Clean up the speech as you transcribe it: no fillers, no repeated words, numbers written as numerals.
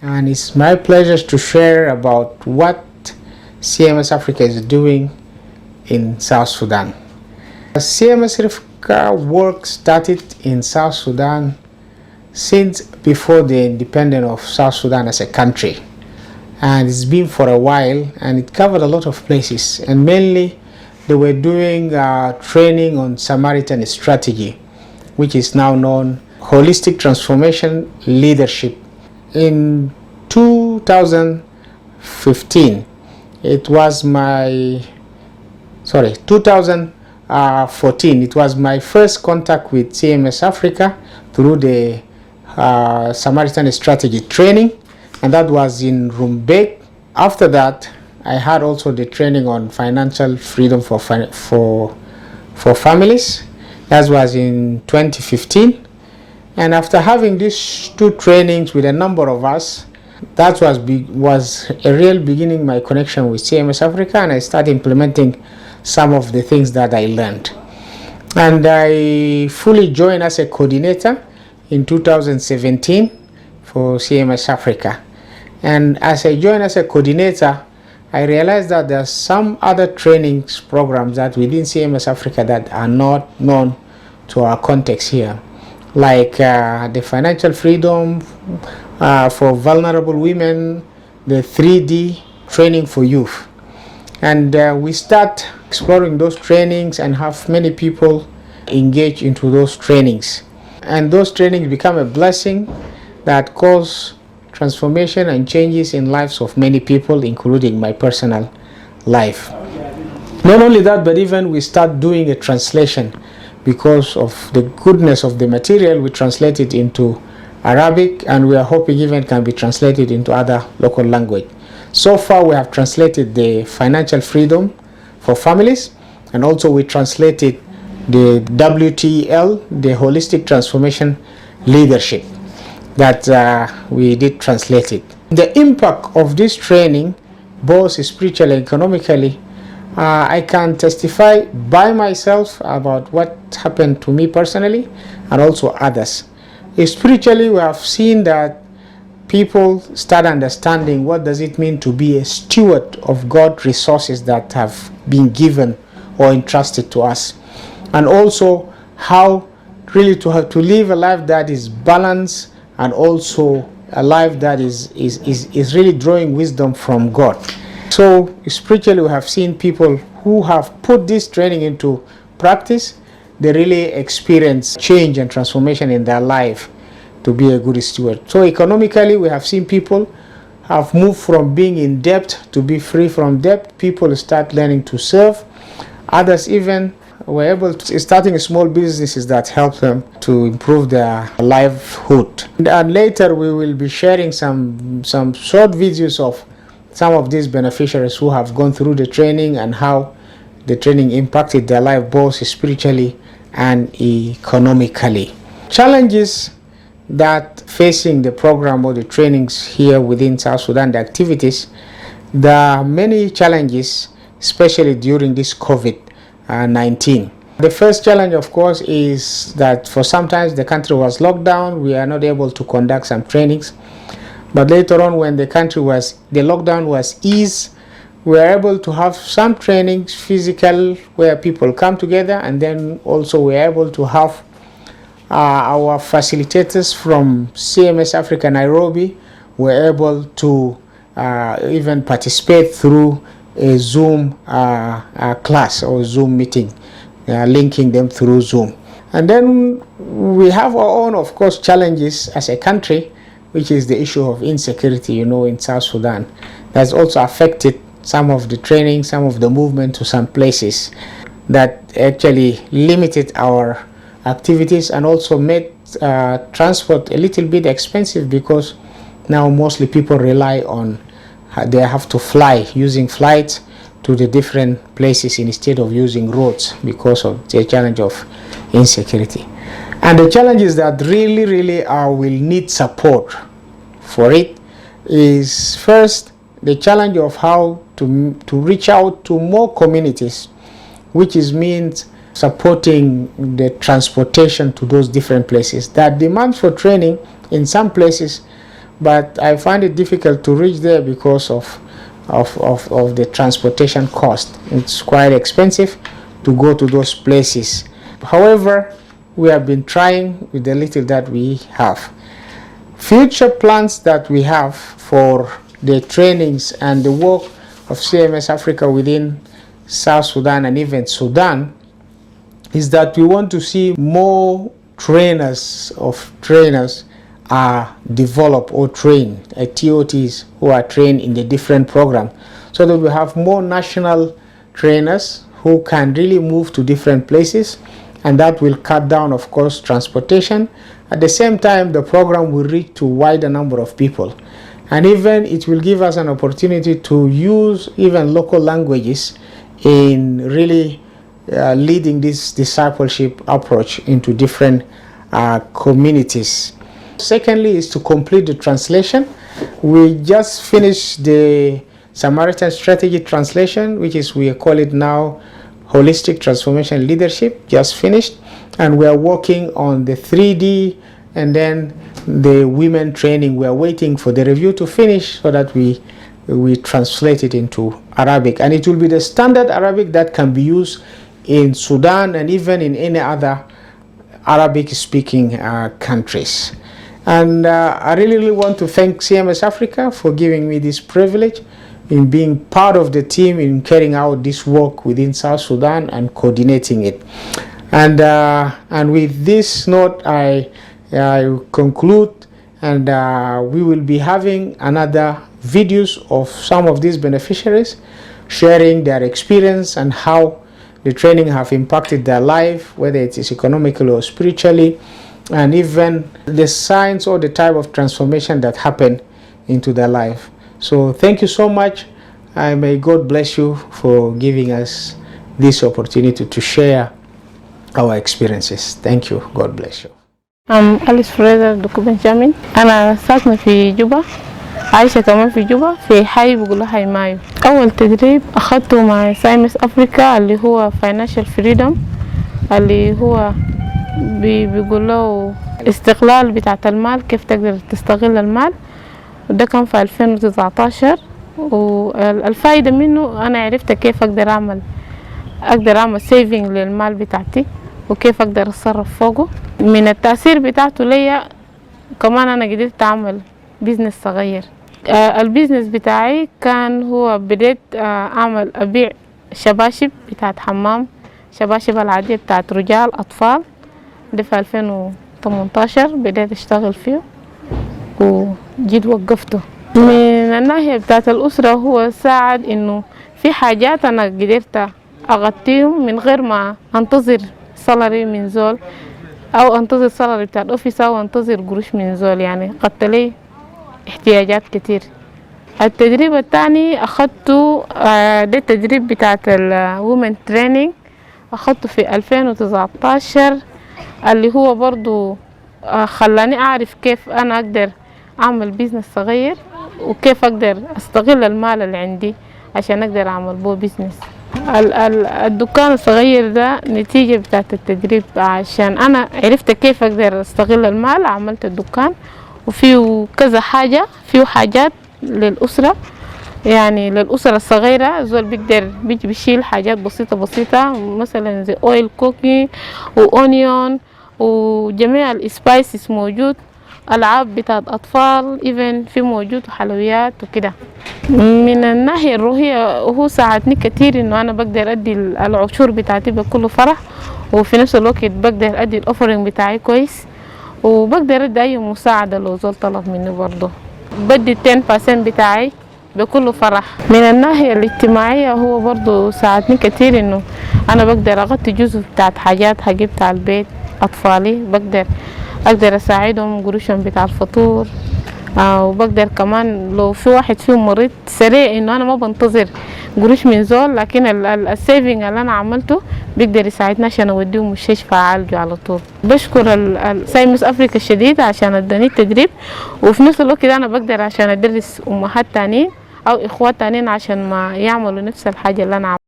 and it's my pleasure to share about what CMS-Africa is doing in South Sudan. CMS-Africa work started in South Sudan since before the independence of South Sudan as a country, and it's been for a while, and it covered a lot of places, and mainly they were doing training on Samaritan strategy, which is now known holistic transformation leadership. In 2015, 2014, it was my first contact with CMS Africa through the Samaritan strategy training, and that was in Rumbek. After that, I had also the training on financial freedom for families. That was in 2015. And after having these two trainings with a number of us, that was a real beginning my connection with CMS Africa, and I started implementing some of the things that I learned. And I fully joined as a coordinator in 2017 for CMS Africa. And as I joined as a coordinator, I realized that there are some other trainings programs that within CMS Africa that are not known to our context here, like the financial freedom for vulnerable women, the 3D training for youth. And we start exploring those trainings and have many people engage into those trainings. And those trainings become a blessing that cause transformation and changes in lives of many people, including my personal life. Not only that, but even we start doing a translation. Because of the goodness of the material, we translate it into Arabic, and we are hoping even can be translated into other local language. So far, we have translated the financial freedom for families, and also we translated the WTL, the holistic transformation leadership, that we did translate it. The impact of this training, both spiritually and economically, I can testify by myself about what happened to me personally and also others. Spiritually, we have seen that people start understanding what does it mean to be a steward of God's resources that have been given or entrusted to us, and also how really to have to live a life that is balanced, and also a life that is really drawing wisdom from God. So spiritually, we have seen people who have put this training into practice. They really experience change and transformation in their life to be a good steward. So economically, we have seen people have moved from being in debt to be free from debt. People start learning to serve. Others even were able to starting small businesses that help them to improve their livelihood. And later, we will be sharing some short videos of some of these beneficiaries who have gone through the training and how the training impacted their life both spiritually and economically. Challenges that facing the program or the trainings here within South Sudan, the activities, there are many challenges, especially during this COVID-19. The first challenge, of course, is that for sometimes the country was locked down, we are not able to conduct some trainings. But later on, when the lockdown was eased, we were able to have some trainings physical where people come together, and then also we are able to have our facilitators from CMS Africa Nairobi were able to even participate through a Zoom class or Zoom meeting, linking them through Zoom. And then we have our own, of course, challenges as a country, which is the issue of insecurity, in South Sudan. That's also affected some of the training, some of the movement to some places that actually limited our activities and also made transport a little bit expensive, because now mostly people rely on, they have to fly, using flights to the different places instead of using roads because of the challenge of insecurity. And the challenges that really will need support for it is first the challenge of how to reach out to more communities, which means supporting the transportation to those different places. That demands for training in some places but I find it difficult to reach there because of the transportation cost. It's quite expensive to go to those places. However, we have been trying with the little that we have. Future plans that we have for the trainings and the work of CMS-Africa within South Sudan and even Sudan is that we want to see more trainers are developed or trained, TOTs who are trained in the different programs, so that we have more national trainers who can really move to different places, and that will cut down, of course, transportation. At the same time, the program will reach to a wider number of people, and even it will give us an opportunity to use even local languages in really leading this discipleship approach into different communities. Secondly is to complete the translation. We just finished the Samaritan Strategy translation, which is, we call it now Holistic Transformation Leadership, just finished, and we are working on the 3D and then the women training. We are waiting for the review to finish so that we translate it into Arabic, and it will be the standard Arabic that can be used in Sudan and even in any other Arabic speaking countries. And I really want to thank CMS-Africa for giving me this privilege in being part of the team in carrying out this work within South Sudan and coordinating it. And with this note, I conclude, and we will be having another videos of some of these beneficiaries sharing their experience and how the training have impacted their life, whether it is economically or spiritually, and even the signs or the type of transformation that happened into their life. So thank you so much. May God bless you for giving us this opportunity to share our experiences. Thank you. God bless you. I'm Alice Fraser Duku Benjamin. أنا ساكنة في جوبا، عايشة كمان في جوبا في حي بيقولوا حي مايو. أول تدريب أخذته مع CMS أفريقيا اللي هو Financial Freedom، اللي هو بيقولوا استقلال بتاعة المال، كيف تقدر تستغل المال، وده كان في 2019. والفائدة منه أنا عرفت كيف أقدر أعمل سيفينج للمال بتاعتي وكيف أقدر أتصرف فوقه. من التأثير بتاعته ليا كمان أنا قدرت أعمل بيزنس صغير. البيزنس بتاعي كان هو بديت أبيع شباشب بتاعت حمام، شباشب العادية بتاعت رجال أطفال. ده في 2018 بديت أشتغل فيه وجيت وقفته. من الناحية بتاعت الأسرة هو ساعد إنه في حاجات أنا قدرت أغطيهم من غير ما أنتظر سالري من زول، أو أنتظر سالري بتاع الأوفيس، أو أنتظر قروش من زول. يعني قدت لي احتياجات كتير. التدريب الثاني أخذته ده التدريب بتاعت الومن ترينينج، أخذته في 2019، اللي هو برضو خلاني أعرف كيف أنا أقدر أعمل بيزنس صغير وكيف أقدر أستغل المال اللي عندي عشان أقدر أعمل بو بيزنس. الدكان الصغير ده نتيجة بتاعت التدريب، عشان أنا عرفت كيف أقدر أستغل المال عملت الدكان. وفيه كذا حاجة، فيه حاجات للأسرة، يعني للأسرة الصغيرة زول بيجي بيشيل حاجات بسيطة مثلا زي أويل كوكي وأونيون وجميع السبايسز موجود، ألعاب بتاعت أطفال إيفن في موجود، وحلويات وكده. من الناحية الروحية هو ساعدني كتير إنه أنا بقدر أدي العشور بتاعتي بكل فرح، وفي نفس الوقت بقدر أدي الأوفرينج بتاعي كويس، وبقدر أدي أي مساعدة لو زول طلب مني. برضه بدي 10% بتاعي بكل فرح. من الناحية الاجتماعية هو برضه ساعدني كتير إنه أنا بقدر أغطي جزء بتاعت حاجات حاجة بتاع البيت أطفالي، أقدر أساعدهم قروشهم بتاع الفطور. وبقدر كمان لو في واحد فيهم مريض سريع إنه أنا ما بنتظر قروش من زول، لكن السيفينج اللي أنا عملته بيقدر يساعدنا عشان أوديه مستشفى أعالجه على طول. بشكر CMS أفريقيا الشديد عشان اداني التدريب، وفي نفس الوقت أنا بقدر عشان أدرس أمهات تانيين أو إخوات تانيين عشان ما يعملوا نفس الحاجة اللي أنا عملتها.